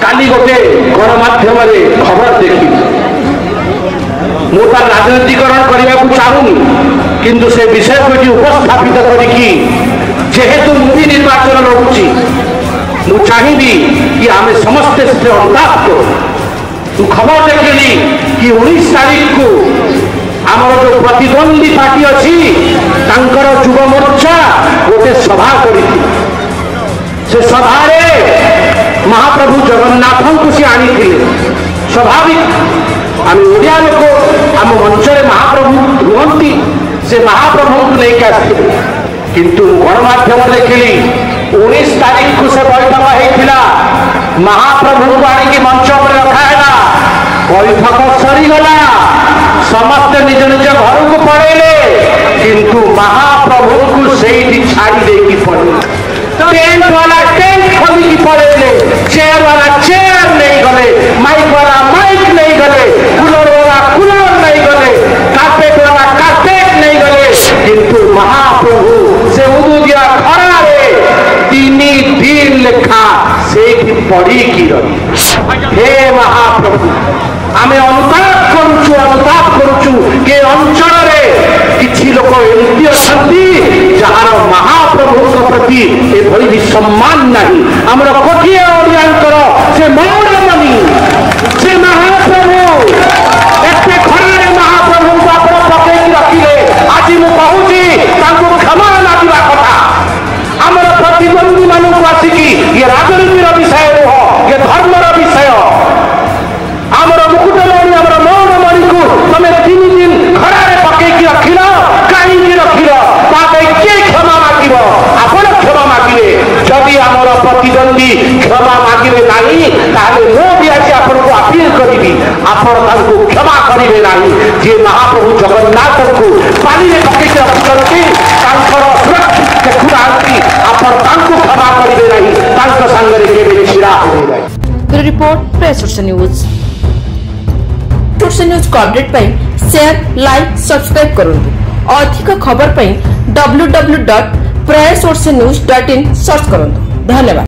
काली गोटे गणमाध्यम खबर देखी मु तार राजनीतिकरण करने को चाहूनी किंतु से विषय को उपस्थापित करी जेहेतु मुझे निर्वाचन लड़ुची मु चाहिए कि आम समस्ते से अनुताप करूँ। खबर देखली कि 19 तारीख को आमर जो प्रतिद्वंदी पार्टी अच्छी युव मोर्चा गोटे सभा करी से सभारे महाप्रभु जगन्नाथ को सी आनी स्वाभाविक आम ओडिया लोक आम मंच महाप्रभु रुहती से महाप्रभु को लेकर आसते किंतु गणमाध्यम देखिली 19 तारीख को से बैठक होता महाप्रभु को आनिक मंच पर रखाला बैठक सरीगला समस्ते निज निज घर को पड़ेले किंतु महाप्रभु को से छाड़ी देकी पड़े टेंट वाला टेंट खोली पड़ेले चेयर वाला चेयर नहीं गले माइक वाला माइक नहीं गले कूलर वाला कूलर नहीं गले कार्पेट वाला कार्पेट नहीं गले किंतु महाप्रभु से उदुदिया खरा तीन दिन लेखा से पड़ी की रही। हे महाप्रभु आम अनुताप करुचु के अंचल किसी लोक एमती अच्छा जार महाप्रभु प्रति एभली सम्मान नहीं आमर कोटिए ओडियांकर से मौड़मणि से महाप्रभु एत खरारे महाप्रभु को आप पकई रखिले आज मुझे क्षमा लगा कथा आमर प्रतिद्वंदी मानू आसिकी ये राजनीतिर विषय नुह ये धर्मर विषय आमर मुकुटमणि आमर मौड़मणि को तुम 3 दिन खरारे पकई रखिल कहीं रखिल किए क्षमा मागिब आपण क्षमा मागिले जदि आमर प्रतिद्वंदी क्षमा मागिले नहीं भी आज आपको अपील करी आपण क्षमा करेंगे नहीं जे महाप्रभु जगन्नाथ को पानी में पकई रखुच्च सुरक्षित देखुना आपको क्षमा करेंगे नहीं सागर छिड़ा हो रिपोर्ट प्रेस न्यूज को अपडेट शेयर लाइक सब्सक्राइब करूँ अधिक खबर www.prayersourcenews.in सर्च करूँ। धन्यवाद।